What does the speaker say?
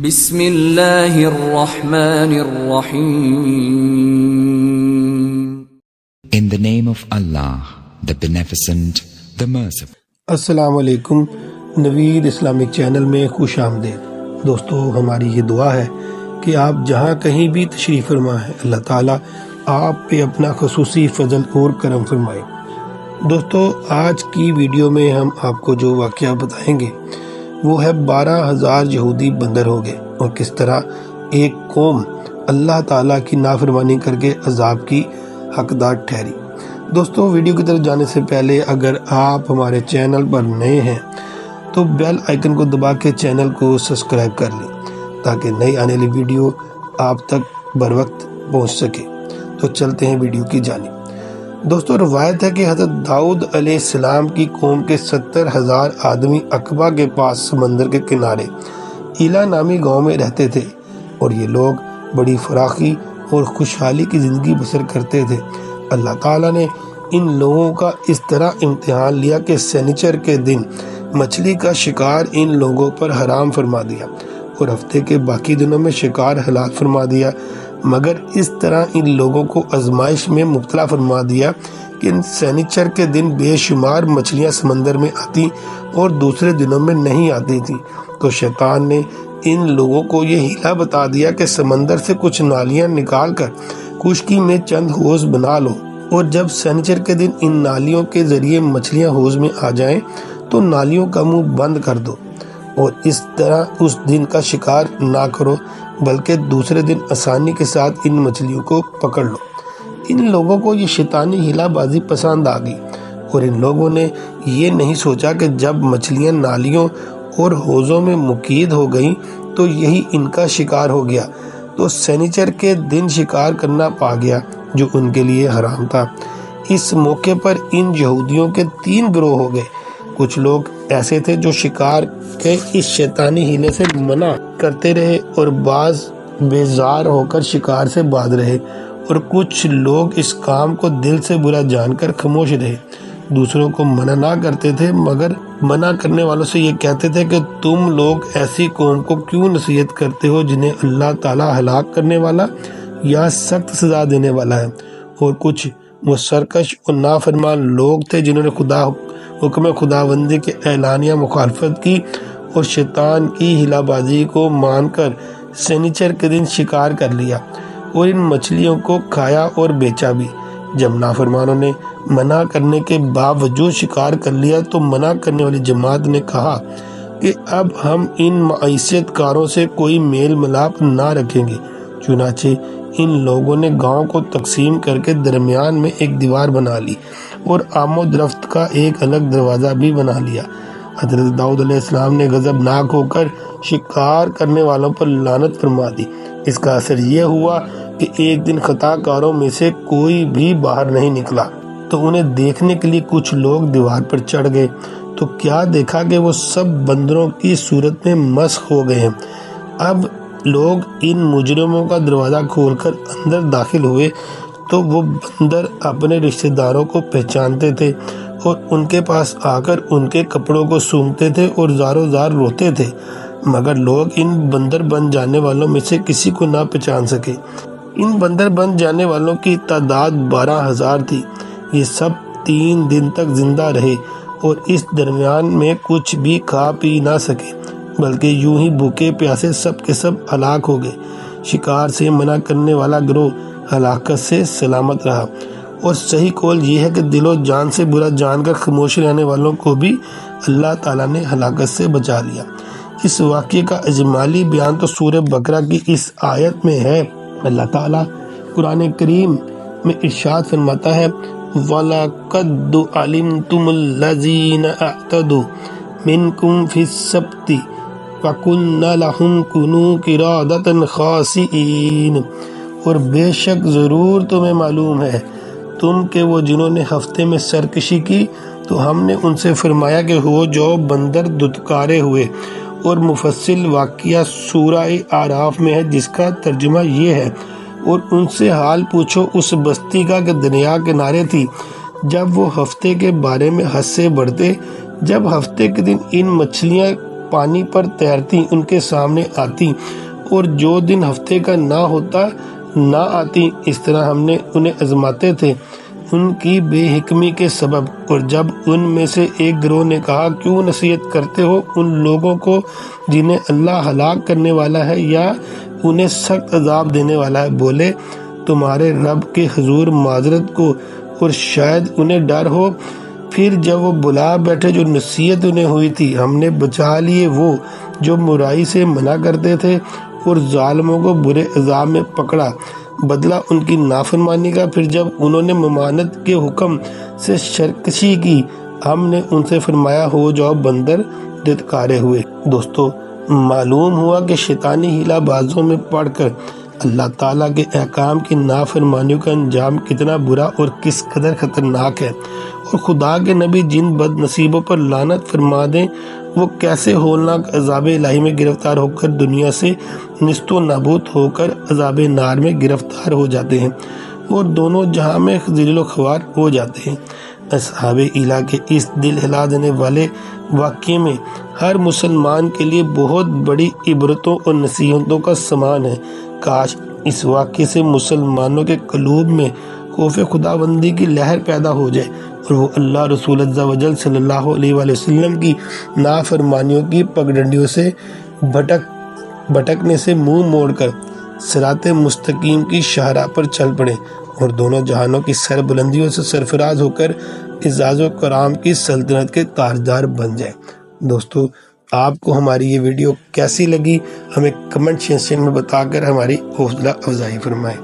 بسم اللہ الرحمن الرحیم. In the name of Allah, the Beneficent, the Merciful. السلام علیکم. نوید اسلامک چینل میں خوش آمدید. دوستو، ہماری یہ دعا ہے کہ آپ جہاں کہیں بھی تشریف فرما ہے، اللہ تعالیٰ آپ پہ اپنا خصوصی فضل اور کرم فرمائے. دوستو، آج کی ویڈیو میں ہم آپ کو جو واقعہ بتائیں گے وہ ہے 12,000 یہودی بندر ہو گئے اور کس طرح ایک قوم اللہ تعالیٰ کی نافرمانی کر کے عذاب کی حقدار ٹھہری. دوستو، ویڈیو کی طرف جانے سے پہلے اگر آپ ہمارے چینل پر نئے ہیں تو بیل آئیکن کو دبا کے چینل کو سبسکرائب کر لیں تاکہ نئی آنے والی ویڈیو آپ تک بر وقت پہنچ سکے. تو چلتے ہیں ویڈیو کی جانب. دوستو، روایت ہے کہ حضرت داؤد علیہ السلام کی قوم کے 70,000 آدمی عقبہ کے پاس سمندر کے کنارے ایلا نامی گاؤں میں رہتے تھے اور یہ لوگ بڑی فراخی اور خوشحالی کی زندگی بسر کرتے تھے. اللہ تعالیٰ نے ان لوگوں کا اس طرح امتحان لیا کہ سنیچر کے دن مچھلی کا شکار ان لوگوں پر حرام فرما دیا اور ہفتے کے باقی دنوں میں شکار حلال فرما دیا، مگر اس طرح ان لوگوں کو آزمائش میں مبتلا فرما دیا کہ سنیچر کے دن بے شمار مچھلیاں سمندر میں آتی اور دوسرے دنوں میں نہیں آتی تھیں. تو شیطان نے ان لوگوں کو یہ ہیلا بتا دیا کہ سمندر سے کچھ نالیاں نکال کر خشکی میں چند حوض بنا لو اور جب سنیچر کے دن ان نالیوں کے ذریعے مچھلیاں حوض میں آ جائیں تو نالیوں کا منہ بند کر دو اور اس طرح اس دن کا شکار نہ کرو بلکہ دوسرے دن آسانی کے ساتھ ان مچھلیوں کو پکڑ لو. ان لوگوں کو یہ شیطانی ہیلا بازی پسند آ گئی اور ان لوگوں نے یہ نہیں سوچا کہ جب مچھلیاں نالیوں اور حوضوں میں مقید ہو گئیں تو یہی ان کا شکار ہو گیا. تو سنیچر کے دن شکار کرنا پا گیا جو ان کے لیے حرام تھا. اس موقع پر ان یہودیوں کے 3 گروہ ہو گئے. کچھ لوگ ایسے تھے جو شکار کے اس شیطانی ہیلے سے منع کرتے رہے اور بعض بیزار ہو کر شکار سے باز رہے اور کچھ لوگ اس کام کو دل سے برا جان کر خاموش رہے. دوسروں کو منع نہ کرتے تھے مگر منع کرنے والوں سے یہ کہتے تھے کہ تم لوگ ایسی قوم کو کیوں نصیحت کرتے ہو جنہیں اللہ تعالیٰ ہلاک کرنے والا یا سخت سزا دینے والا ہے. اور کچھ وہ سرکش اور نافرمان لوگ تھے جنہوں نے حکم خداوندی کے اعلانیہ مخالفت کی اور شیطان کی ہیلا بازی کو مان کر سنیچر کے دن شکار کر لیا اور ان مچھلیوں کو کھایا اور بیچا بھی. جب نافرمانوں نے منع کرنے کے باوجود شکار کر لیا تو منع کرنے والی جماعت نے کہا کہ اب ہم ان معیشت کاروں سے کوئی میل ملاپ نہ رکھیں گے. چنانچہ ان لوگوں نے گاؤں کو تقسیم کر کے درمیان میں ایک دیوار بنا لی اور آمد و رفت کا ایک الگ دروازہ بھی بنا لیا. حضرت داؤد علیہ السلام نے غضبناک ہو کر شکار کرنے والوں پر لعنت فرما دی. اس کا اثر یہ ہوا کہ ایک دن خطا کاروں میں سے کوئی بھی باہر نہیں نکلا تو انہیں دیکھنے کے لیے کچھ لوگ دیوار پر چڑھ گئے تو کیا دیکھا کہ وہ سب بندروں کی صورت میں مسخ ہو گئے ہیں. اب لوگ ان مجرموں کا دروازہ کھول کر اندر داخل ہوئے تو وہ بندر اپنے رشتہ داروں کو پہچانتے تھے اور ان کے پاس آ کر ان کے کپڑوں کو سونگھتے تھے اور زاروں زار روتے تھے، مگر لوگ ان بندر بن جانے والوں میں سے کسی کو نہ پہچان سکے. ان بندر بن جانے والوں کی تعداد 12,000 تھی. یہ سب 3 دن تک زندہ رہے اور اس درمیان میں کچھ بھی کھا پی نہ سکے بلکہ یوں ہی بھوکے پیاسے سب کے سب ہلاک ہو گئے. شکار سے منع کرنے والا گروہ ہلاکت سے سلامت رہا اور صحیح قول یہ ہے کہ دل و جان سے برا جان کر خاموش رہنے والوں کو بھی اللہ تعالیٰ نے ہلاکت سے بچا لیا. اس واقعے کا اجمالی بیان تو سورہ بقرہ کی اس آیت میں ہے. اللہ تعالیٰ قرآن کریم میں ارشاد فرماتا ہے وَلَقَدْ عَلِمْتُمُ الَّذِينَ اعْتَدُوا مِنْكُمْ فِي السَّبْتِ فَقُلْنَا لَهُمْ كُونُوا قِرَادَةً خَاسِئِينَ. اور بے شک ضرور تمہیں معلوم ہے تم کہ وہ جنہوں نے ہفتے میں سرکشی کی تو ہم نے ان سے فرمایا کہ ہو جو بندر دتکارے ہوئے. اور مفصل واقعہ سورہ اعراف میں ہے جس کا ترجمہ یہ ہے اور ان سے حال پوچھو اس بستی کا کہ دریا کنارے تھی جب وہ ہفتے کے بارے میں حد سے بڑھتے. جب ہفتے کے دن ان مچھلیاں پانی پر تیرتی ان کے سامنے آتی، اور جو دن ہفتے کا نہ ہوتا نہ آتی۔ اس طرح ہم نے انہیں آزماتے تھے ان کی بے حکمی کے سبب۔ اور جب ان میں سے ایک گروہ نے کہا کیوں نصیحت کرتے ہو ان لوگوں کو جنہیں اللہ ہلاک کرنے والا ہے یا انہیں سخت عذاب دینے والا ہے، بولے تمہارے رب کے حضور معذرت کو اور شاید انہیں ڈر ہو۔ پھر جب وہ بلا بیٹھے جو نصیحت انہیں ہوئی تھی، ہم نے بچا لیے وہ جو برائی سے منع کرتے تھے اور ظالموں کو برے عذاب میں پکڑا، بدلہ ان کی نافرمانی کا۔ پھر جب انہوں نے ممانعت کے حکم سے سرکشی کی، ہم نے ان سے فرمایا ہو جاؤ بندر دھتکارے ہوئے۔ دوستو، معلوم ہوا کہ شیطانی ہیلہ بازوں میں پڑھ کر اللہ تعالیٰ کے احکام کی نافرمانیوں کا انجام کتنا برا اور کس قدر خطرناک ہے، اور خدا کے نبی جن بد نصیبوں پر لعنت فرما دیں وہ کیسے ہولناک عذاب الہی میں گرفتار ہو کر دنیا سے نیست و نابود ہو کر عذاب نار میں گرفتار ہو جاتے ہیں اور دونوں جہاں میں ذلیل و خوار ہو جاتے ہیں۔ اصحاب ایلا کے اس دل ہلا دینے والے واقعے میں ہر مسلمان کے لیے بہت بڑی عبرتوں اور نصیحتوں کا سامان ہے۔ کاش اس واقعے سے مسلمانوں کے قلوب میں خوف خداوندی کی لہر پیدا ہو جائے اور وہ اللہ رسول عز و جل صلی اللہ علیہ وآلہ وسلم کی نافرمانیوں کی پگڈنڈیوں سے بھٹکنے سے منہ موڑ کر صراط مستقیم کی شاہراہ پر چل پڑے اور دونوں جہانوں کی سر بلندیوں سے سرفراز ہو کر اعزاز و کرام کی سلطنت کے تاجدار بن جائیں۔ دوستو، آپ کو ہماری یہ ویڈیو کیسی لگی ہمیں کمنٹ سیکشن میں بتا کر ہماری حوصلہ افزائی فرمائیں۔